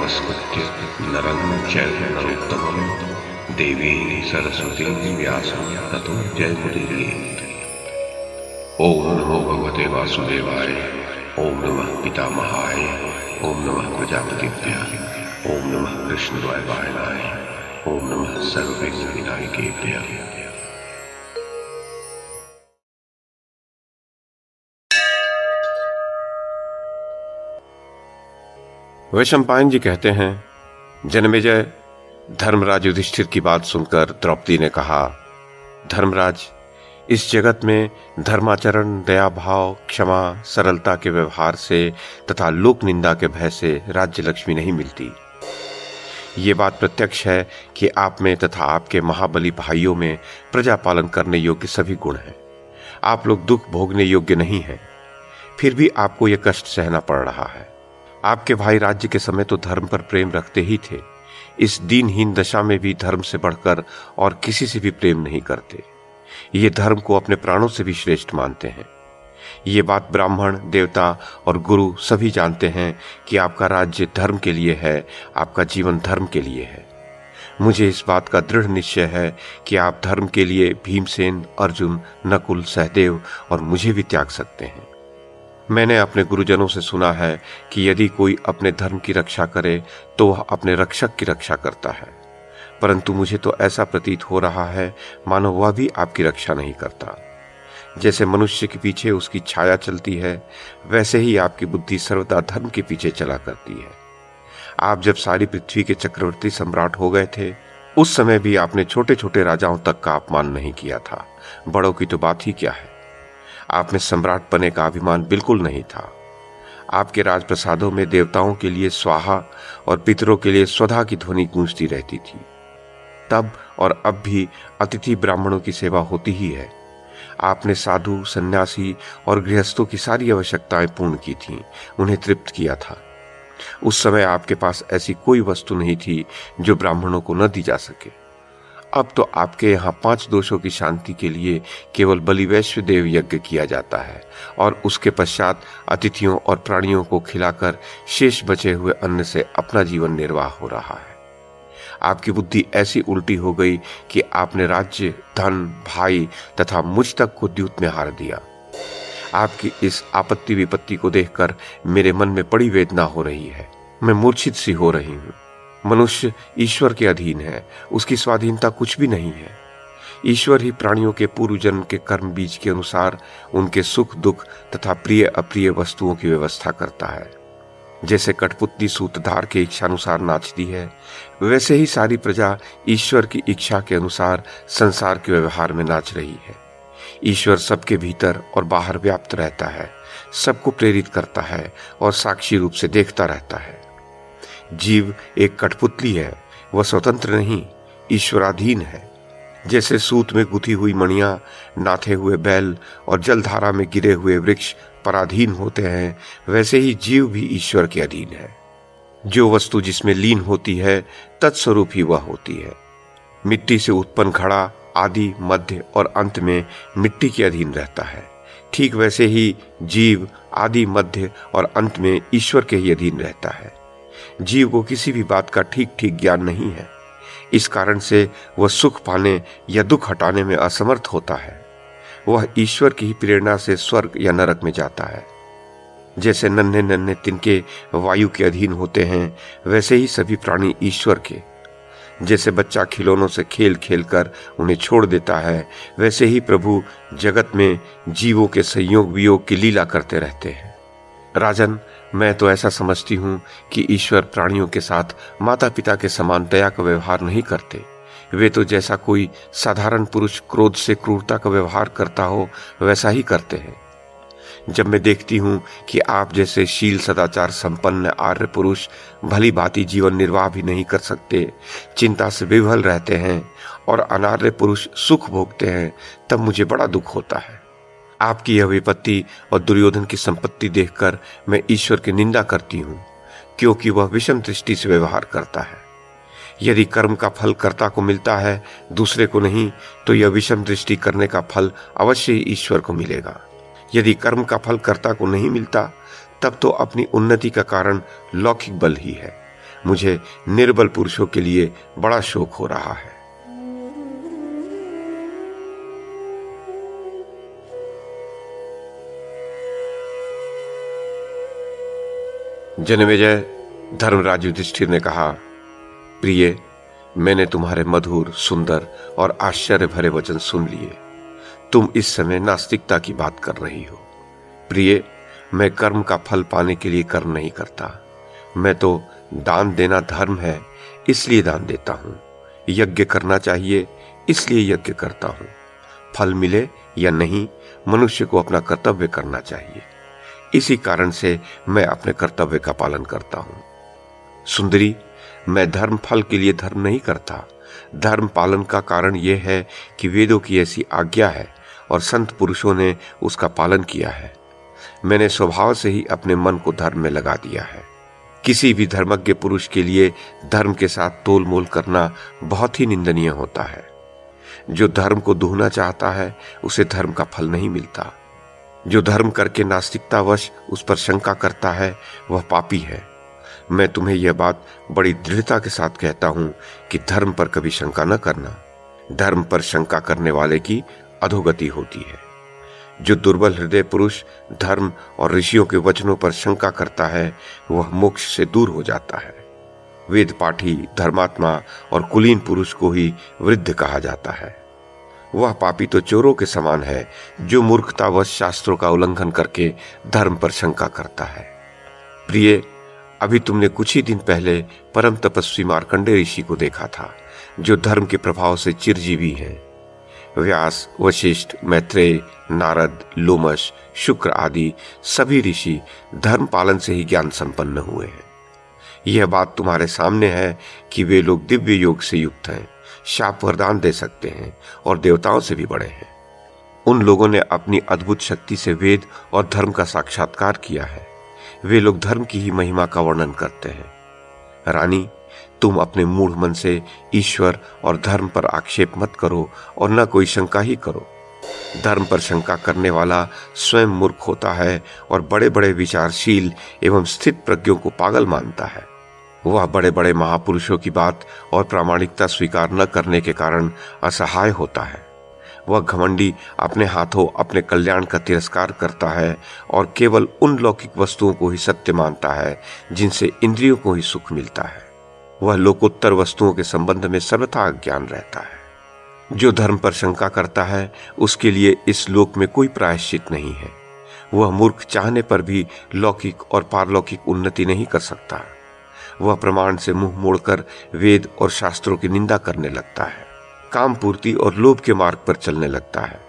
नमस्कृत्य नरं चैव नरोत्तमं देवीं सरस्वतीं व्यासं ततो जयमुदीरयेत्। ओम नमो भगवते वासुदेवाय। ओम नमः पितामहाय। ओम नमः प्रजापतिभ्यः। ओम नमः कृष्णद्वैपायनाय। ओम नमः सर्वविघ्नविनायकेभ्यः। वैशंपायन जी कहते हैं, जन्मेजय, धर्मराज युधिष्ठिर की बात सुनकर द्रौपदी ने कहा, धर्मराज, इस जगत में धर्माचरण, दया भाव, क्षमा, सरलता के व्यवहार से तथा लोक निंदा के भय से राज्य लक्ष्मी नहीं मिलती। ये बात प्रत्यक्ष है कि आप में तथा आपके महाबली भाइयों में प्रजा पालन करने योग्य सभी गुण हैं। आप लोग दुख भोगने योग्य नहीं हैं, फिर भी आपको यह कष्ट सहना पड़ रहा है। आपके भाई राज्य के समय तो धर्म पर प्रेम रखते ही थे, इस दीनहीन दशा में भी धर्म से बढ़कर और किसी से भी प्रेम नहीं करते। ये धर्म को अपने प्राणों से भी श्रेष्ठ मानते हैं। ये बात ब्राह्मण, देवता और गुरु सभी जानते हैं कि आपका राज्य धर्म के लिए है, आपका जीवन धर्म के लिए है। मुझे इस बात का दृढ़ निश्चय है कि आप धर्म के लिए भीमसेन, अर्जुन, नकुल, सहदेव और मुझे भी त्याग सकते हैं। मैंने अपने गुरुजनों से सुना है कि यदि कोई अपने धर्म की रक्षा करे तो वह अपने रक्षक की रक्षा करता है, परंतु मुझे तो ऐसा प्रतीत हो रहा है मानो वह भी आपकी रक्षा नहीं करता। जैसे मनुष्य के पीछे उसकी छाया चलती है, वैसे ही आपकी बुद्धि सर्वदा धर्म के पीछे चला करती है। आप जब सारी पृथ्वी के चक्रवर्ती सम्राट हो गए थे, उस समय भी आपने छोटे छोटे राजाओं तक का अपमान नहीं किया था, बड़ों की तो बात ही क्या है। आप में सम्राट बने का अभिमान बिल्कुल नहीं था। आपके राजप्रसादों में देवताओं के लिए स्वाहा और पितरों के लिए स्वधा की ध्वनि गूंजती रहती थी। तब और अब भी अतिथि ब्राह्मणों की सेवा होती ही है। आपने साधु, सन्यासी और गृहस्थों की सारी आवश्यकताएं पूर्ण की थीं, उन्हें तृप्त किया था। उस समय आपके पास ऐसी कोई वस्तु नहीं थी जो ब्राह्मणों को न दी जा सके। अब तो आपके यहाँ 5 दोषों की शांति के लिए केवल बलिवैश्व देव यज्ञ किया जाता है और उसके पश्चात अतिथियों और प्राणियों को खिलाकर शेष बचे हुए अन्न से अपना जीवन निर्वाह हो रहा है। आपकी बुद्धि ऐसी उल्टी हो गई कि आपने राज्य, धन, भाई तथा मुझ तक को द्यूत में हार दिया। आपकी इस आपत्ति विपत्ति को देखकर मेरे मन में बड़ी वेदना हो रही है। मैं मूर्छित सी हो रही हूँ। मनुष्य ईश्वर के अधीन है, उसकी स्वाधीनता कुछ भी नहीं है। ईश्वर ही प्राणियों के पूर्व जन्म के कर्म बीज के अनुसार उनके सुख दुख तथा प्रिय अप्रिय वस्तुओं की व्यवस्था करता है। जैसे कठपुतली सूत्रधार के इच्छानुसार नाचती है, वैसे ही सारी प्रजा ईश्वर की इच्छा के अनुसार संसार के व्यवहार में नाच रही है। ईश्वर सबके भीतर और बाहर व्याप्त रहता है, सबको प्रेरित करता है और साक्षी रूप से देखता रहता है। जीव एक कठपुतली है, वह स्वतंत्र नहीं, ईश्वराधीन है। जैसे सूत में गुथी हुई मणियां, नाथे हुए बैल और जलधारा में गिरे हुए वृक्ष पराधीन होते हैं, वैसे ही जीव भी ईश्वर के अधीन है। जो वस्तु जिसमें लीन होती है, तत्स्वरूप ही वह होती है। मिट्टी से उत्पन्न घड़ा आदि, मध्य और अंत में मिट्टी के अधीन रहता है। ठीक वैसे ही जीव आदि, मध्य और अंत में ईश्वर के ही अधीन रहता है। जीव को किसी भी बात का ठीक ठीक ज्ञान नहीं है, इस कारण से वह सुख पाने या दुख हटाने में असमर्थ होता है। वह ईश्वर की ही प्रेरणा से स्वर्ग या नरक में जाता है। जैसे नन्हे नन्हे तिनके वायु के अधीन होते हैं, वैसे ही सभी प्राणी ईश्वर के। जैसे बच्चा खिलौनों से खेल खेल कर उन्हें छोड़ देता है, वैसे ही प्रभु जगत में जीवों के संयोग वियोग की लीला करते रहते हैं। राजन, मैं तो ऐसा समझती हूँ कि ईश्वर प्राणियों के साथ माता पिता के समान दया का व्यवहार नहीं करते। वे तो जैसा कोई साधारण पुरुष क्रोध से क्रूरता का व्यवहार करता हो, वैसा ही करते हैं। जब मैं देखती हूँ कि आप जैसे शील सदाचार संपन्न आर्य पुरुष भली भांति जीवन निर्वाह भी नहीं कर सकते, चिंता से विह्वल रहते हैं और अनार्य पुरुष सुख भोगते हैं, तब मुझे बड़ा दुख होता है। आपकी यह विपत्ति और दुर्योधन की संपत्ति देखकर मैं ईश्वर की निंदा करती हूँ, क्योंकि वह विषम दृष्टि से व्यवहार करता है। यदि कर्म का फल कर्ता को मिलता है, दूसरे को नहीं, तो यह विषम दृष्टि करने का फल अवश्य ही ईश्वर को मिलेगा। यदि कर्म का फल कर्ता को नहीं मिलता, तब तो अपनी उन्नति का कारण लौकिक बल ही है। मुझे निर्बल पुरुषों के लिए बड़ा शोक हो रहा है। जन्मेजय, धर्मराज युधिष्ठिर ने कहा, प्रिय, मैंने तुम्हारे मधुर, सुंदर और आश्चर्य भरे वचन सुन लिए। तुम इस समय नास्तिकता की बात कर रही हो। प्रिय, मैं कर्म का फल पाने के लिए कर्म नहीं करता। मैं तो दान देना धर्म है इसलिए दान देता हूं, यज्ञ करना चाहिए इसलिए यज्ञ करता हूं। फल मिले या नहीं, मनुष्य को अपना कर्तव्य करना चाहिए। इसी कारण से मैं अपने कर्तव्य का पालन करता हूं। सुंदरी, मैं धर्म फल के लिए धर्म नहीं करता। धर्म पालन का कारण यह है कि वेदों की ऐसी आज्ञा है और संत पुरुषों ने उसका पालन किया है। मैंने स्वभाव से ही अपने मन को धर्म में लगा दिया है। किसी भी धर्मज्ञ पुरुष के लिए धर्म के साथ तोल मोल करना बहुत ही निंदनीय होता है। जो धर्म को दूहना चाहता है उसे धर्म का फल नहीं मिलता। जो धर्म करके नास्तिकतावश उस पर शंका करता है वह पापी है। मैं तुम्हें यह बात बड़ी दृढ़ता के साथ कहता हूं कि धर्म पर कभी शंका न करना। धर्म पर शंका करने वाले की अधोगति होती है। जो दुर्बल हृदय पुरुष धर्म और ऋषियों के वचनों पर शंका करता है वह मोक्ष से दूर हो जाता है। वेद पाठी, धर्मात्मा और कुलीन पुरुष को ही वृद्ध कहा जाता है। वह पापी तो चोरों के समान है जो मूर्खतावश शास्त्रों का उल्लंघन करके धर्म पर शंका करता है। प्रिय, अभी तुमने कुछ ही दिन पहले परम तपस्वी मार्कंडेय ऋषि को देखा था, जो धर्म के प्रभाव से चिरजीवी हैं। व्यास, वशिष्ठ, मैत्रेय, नारद, लोमश, शुक्र आदि सभी ऋषि धर्म पालन से ही ज्ञान संपन्न हुए हैं। यह बात तुम्हारे सामने है कि वे लोग दिव्य योग से युक्त हैं, शाप वरदान दे सकते हैं और देवताओं से भी बड़े हैं। उन लोगों ने अपनी अद्भुत शक्ति से वेद और धर्म का साक्षात्कार किया है। वे लोग धर्म की ही महिमा का वर्णन करते हैं। रानी, तुम अपने मूढ़ मन से ईश्वर और धर्म पर आक्षेप मत करो और न कोई शंका ही करो। धर्म पर शंका करने वाला स्वयं मूर्ख होता है और बड़े बड़े विचारशील एवं स्थित प्रज्ञों को पागल मानता है। वह बड़े बड़े महापुरुषों की बात और प्रामाणिकता स्वीकार न करने के कारण असहाय होता है। वह घमंडी अपने हाथों अपने कल्याण का तिरस्कार करता है और केवल उन लौकिक वस्तुओं को ही सत्य मानता है जिनसे इंद्रियों को ही सुख मिलता है। वह लोकोत्तर वस्तुओं के संबंध में सर्वथा अज्ञान रहता है। जो धर्म पर शंका करता है उसके लिए इस लोक में कोई प्रायश्चित नहीं है। वह मूर्ख चाहने पर भी लौकिक और पारलौकिक उन्नति नहीं कर सकता। वह प्रमाण से मुंह मोड़कर वेद और शास्त्रों की निंदा करने लगता है, काम पूर्ति और लोभ के मार्ग पर चलने लगता है।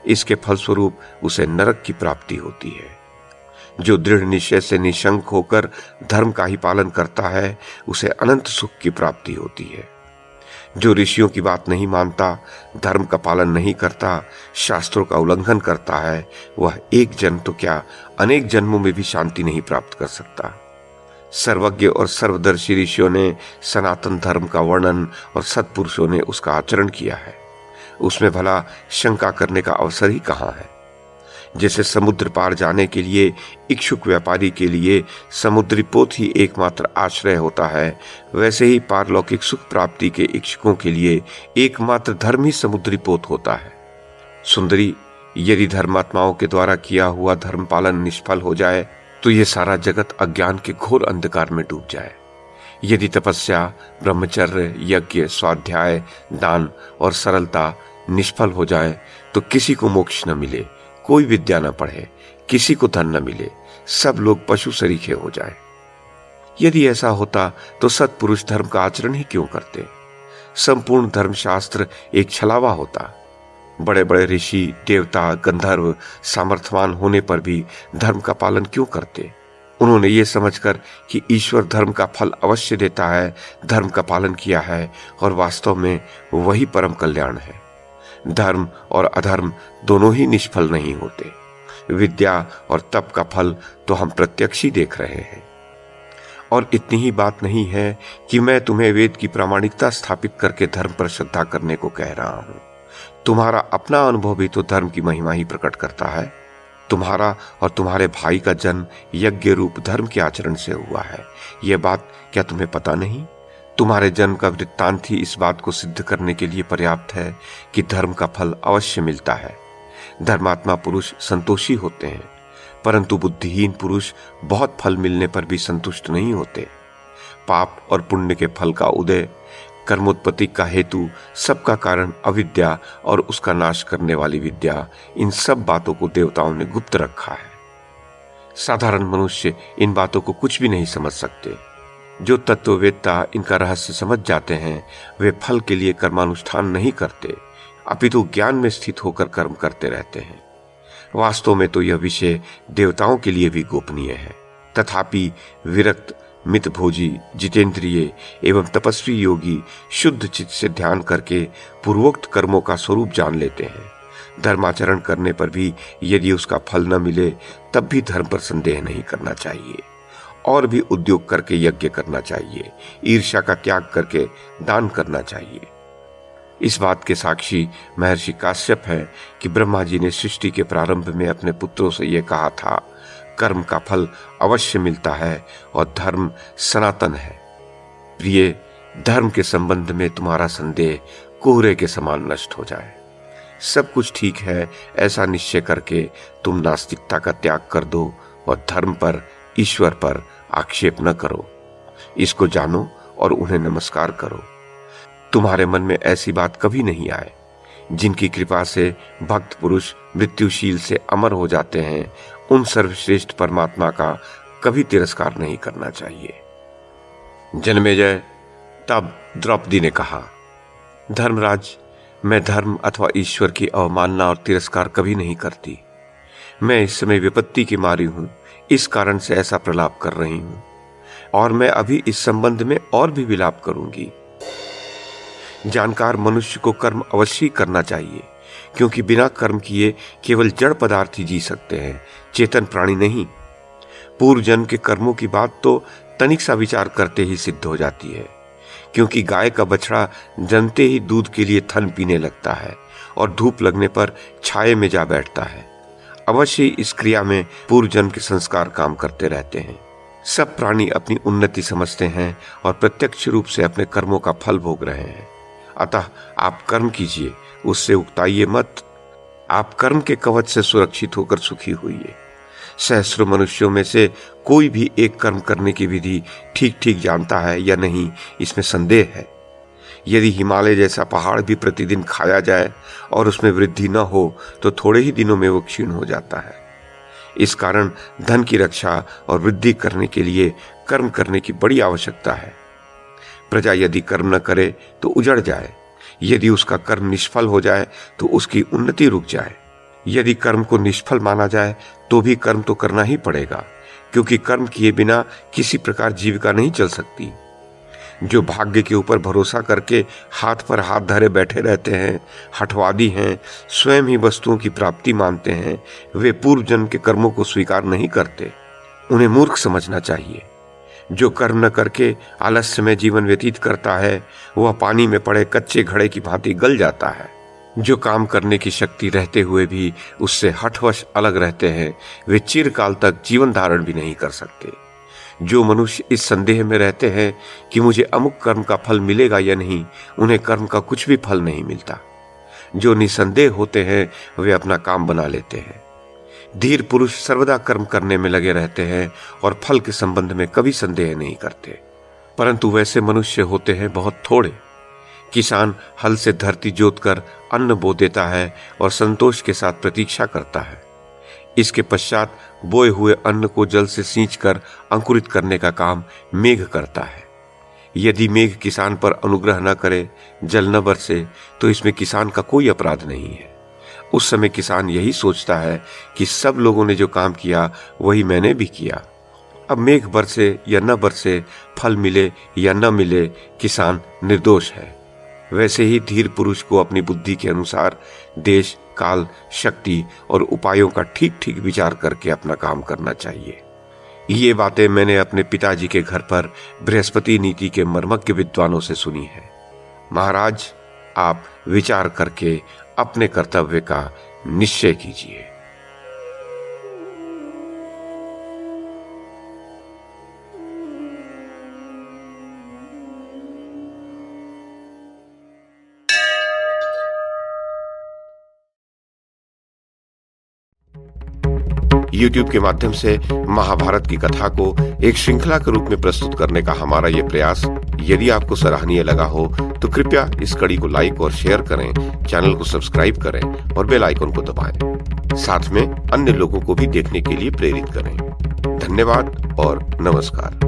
इसके फलस्वरूप उसे नरक की प्राप्ति होती है। जो दृढ़ निश्चय से निशंक होकर धर्म का ही पालन करता है उसे अनंत सुख की प्राप्ति होती है। जो ऋषियों की बात नहीं मानता, धर्म का पालन नहीं करता, शास्त्रों का उल्लंघन करता है, वह एक जन्म तो क्या अनेक जन्मों में भी शांति नहीं प्राप्त कर सकता। सर्वज्ञ और सर्वदर्शी ऋषियों ने सनातन धर्म का वर्णन और सत्पुरुषों ने उसका आचरण किया है। उसमें भला शंका करने का अवसर ही कहाँ है। जैसे समुद्र पार जाने के लिए इच्छुक व्यापारी के लिए समुद्री पोत ही एकमात्र आश्रय होता है, वैसे ही पारलौकिक सुख प्राप्ति के इच्छुकों के लिए एकमात्र धर्म ही समुद्री पोत होता है। सुंदरी, यदि धर्मात्माओं के द्वारा किया हुआ धर्म पालन निष्फल हो जाए तो यह सारा जगत अज्ञान के घोर अंधकार में डूब जाए। यदि तपस्या, ब्रह्मचर्य, यज्ञ, स्वाध्याय, दान और सरलता निष्फल हो जाए तो किसी को मोक्ष न मिले, कोई विद्या न पढ़े, किसी को धन न मिले, सब लोग पशु सरीखे हो जाए। यदि ऐसा होता तो सत्पुरुष धर्म का आचरण ही क्यों करते। संपूर्ण धर्मशास्त्र एक छलावा होता। बड़े बड़े ऋषि, देवता, गंधर्व सामर्थ्यवान होने पर भी धर्म का पालन क्यों करते। उन्होंने ये समझकर कि ईश्वर धर्म का फल अवश्य देता है, धर्म का पालन किया है और वास्तव में वही परम कल्याण है। धर्म और अधर्म दोनों ही निष्फल नहीं होते। विद्या और तप का फल तो हम प्रत्यक्ष ही देख रहे हैं। और इतनी ही बात नहीं है कि मैं तुम्हें वेद की प्रामाणिकता स्थापित करके धर्म पर श्रद्धा करने को कह रहा हूं। तुम्हारा अपना अनुभव भी तो धर्म की महिमा ही प्रकट करता है। तुम्हारा और तुम्हारे भाई का जन्म यज्ञ रूप धर्म के आचरण से हुआ है। यह बात क्या तुम्हें पता नहीं? तुम्हारे जन्म का वृत्तांत ही इस बात को सिद्ध करने के लिए पर्याप्त है कि धर्म का फल अवश्य मिलता है। धर्मात्मा पुरुष संतोषी होते हैं, परंतु बुद्धिहीन पुरुष बहुत फल मिलने पर भी संतुष्ट नहीं होते। पाप और पुण्य के फल का उदय, कर्मोत्पत्ति का हेतु, सबका कारण अविद्या और उसका नाश करने वाली विद्या, इन सब बातों को देवताओं ने गुप्त रखा है। साधारण मनुष्य इन बातों को कुछ भी नहीं समझ सकते। जो तत्ववेत्ता इनका रहस्य समझ जाते हैं, वे फल के लिए कर्मानुष्ठान नहीं करते, अपितु ज्ञान में स्थित होकर कर्म करते रहते हैं। वास्तव में तो यह विषय देवताओं के लिए भी गोपनीय है, तथापि विरक्त, मितभोजी, जितेंद्रिय एवं तपस्वी योगी शुद्ध चित्त से ध्यान करके पूर्वोक्त कर्मों का स्वरूप जान लेते हैं। धर्माचरण करने पर भी यदि उसका फल न मिले तब भी धर्म पर संदेह नहीं करना चाहिए, और भी उद्योग करके यज्ञ करना चाहिए, ईर्ष्या का त्याग करके दान करना चाहिए। इस बात के साक्षी महर्षि काश्यप है कि ब्रह्मा जी ने सृष्टि के प्रारंभ में अपने पुत्रों से यह कहा था, कर्म का फल अवश्य मिलता है और धर्म सनातन है। प्रिय, धर्म के संबंध में तुम्हारा संदेह कोहरे के समान नष्ट हो जाए। सब कुछ ठीक है ऐसा निश्चय करके तुम नास्तिकता का त्याग कर दो और धर्म पर, ईश्वर पर आक्षेप न करो। इसको जानो और उन्हें नमस्कार करो। तुम्हारे मन में ऐसी बात कभी नहीं आए। जिनकी कृपा से भक्त पुरुष मृत्युशील से अमर हो जाते हैं, उन सर्वश्रेष्ठ परमात्मा का कभी तिरस्कार नहीं करना चाहिए। जन्मेजय, तब द्रौपदी ने कहा, धर्मराज, मैं धर्म अथवा ईश्वर की अवमानना और तिरस्कार कभी नहीं करती। मैं इस समय विपत्ति की मारी हूं, इस कारण से ऐसा प्रलाप कर रही हूं, और मैं अभी इस संबंध में और भी विलाप करूंगी। जानकार मनुष्य को कर्म अवश्य करना चाहिए, क्योंकि बिना कर्म किए केवल जड़ पदार्थ ही जी सकते हैं, चेतन प्राणी नहीं। पूर्व जन्म के कर्मों की बात तो तनिक सा विचार करते ही सिद्ध हो जाती है, क्योंकि गाय का बछड़ा जन्मते ही दूध के लिए थन पीने लगता है और धूप लगने पर छाये में जा बैठता है। अवश्य इस क्रिया में पूर्व जन्म के संस्कार काम करते रहते हैं। सब प्राणी अपनी उन्नति समझते हैं और प्रत्यक्ष रूप से अपने कर्मों का फल भोग रहे हैं। अतः आप कर्म कीजिए, उससे उकताइए मत। आप कर्म के कवच से सुरक्षित होकर सुखी होइए। सहस्रों मनुष्यों में से कोई भी एक कर्म करने की विधि ठीक ठीक जानता है या नहीं, इसमें संदेह है। यदि हिमालय जैसा पहाड़ भी प्रतिदिन खाया जाए और उसमें वृद्धि न हो तो थोड़े ही दिनों में वो क्षीण हो जाता है। इस कारण धन की रक्षा और वृद्धि करने के लिए कर्म करने की बड़ी आवश्यकता है। प्रजा यदि कर्म न करे तो उजड़ जाए, यदि उसका कर्म निष्फल हो जाए तो उसकी उन्नति रुक जाए। यदि कर्म को निष्फल माना जाए तो भी कर्म तो करना ही पड़ेगा, क्योंकि कर्म किए बिना किसी प्रकार जीविका नहीं चल सकती। जो भाग्य के ऊपर भरोसा करके हाथ पर हाथ धरे बैठे रहते हैं, हठवादी हैं, स्वयं ही वस्तुओं की प्राप्ति मानते हैं, वे पूर्व जन्म के कर्मों को स्वीकार नहीं करते। उन्हें मूर्ख समझना चाहिए। जो कर्म न करके आलस्य में जीवन व्यतीत करता है, वह पानी में पड़े कच्चे घड़े की भांति गल जाता है। जो काम करने की शक्ति रहते हुए भी उससे हठवश अलग रहते हैं, वे चिरकाल तक जीवन धारण भी नहीं कर सकते। जो मनुष्य इस संदेह में रहते हैं कि मुझे अमुक कर्म का फल मिलेगा या नहीं, उन्हें कर्म का कुछ भी फल नहीं मिलता। जो निसंदेह होते हैं वे अपना काम बना लेते हैं। धीर पुरुष सर्वदा कर्म करने में लगे रहते हैं और फल के संबंध में कभी संदेह नहीं करते। परंतु वैसे मनुष्य होते हैं बहुत थोड़े। किसान हल से धरती जोतकर अन्न बो देता है और संतोष के साथ प्रतीक्षा करता है। इसके पश्चात बोए हुए अन्न को जल से सींचकर अंकुरित करने का काम मेघ करता है। यदि मेघ किसान पर अनुग्रह न करे, जल न बरसे, तो इसमें किसान का कोई अपराध नहीं है। उस समय किसान यही सोचता है कि सब लोगों ने जो काम किया वही मैंने भी किया। अब मेघ बरसे या न बरसे, फल मिले या न मिले, किसान निर्दोष है। वैसे ही धीर पुरुष को अपनी बुद्धि के अनुसार देश, काल, शक्ति और उपायों का ठीक ठीक विचार करके अपना काम करना चाहिए। ये बातें मैंने अपने पिताजी के घर पर बृहस्पति नीति के मर्मज्ञ विद्वानों से सुनी है। महाराज, आप विचार करके अपने कर्तव्य का निश्चय कीजिए। YouTube के माध्यम से महाभारत की कथा को एक श्रृंखला के रूप में प्रस्तुत करने का हमारा ये प्रयास यदि आपको सराहनीय लगा हो तो कृपया इस कड़ी को लाइक और शेयर करें, चैनल को सब्सक्राइब करें और बेल आइकन को दबाएं। साथ में अन्य लोगों को भी देखने के लिए प्रेरित करें। धन्यवाद और नमस्कार।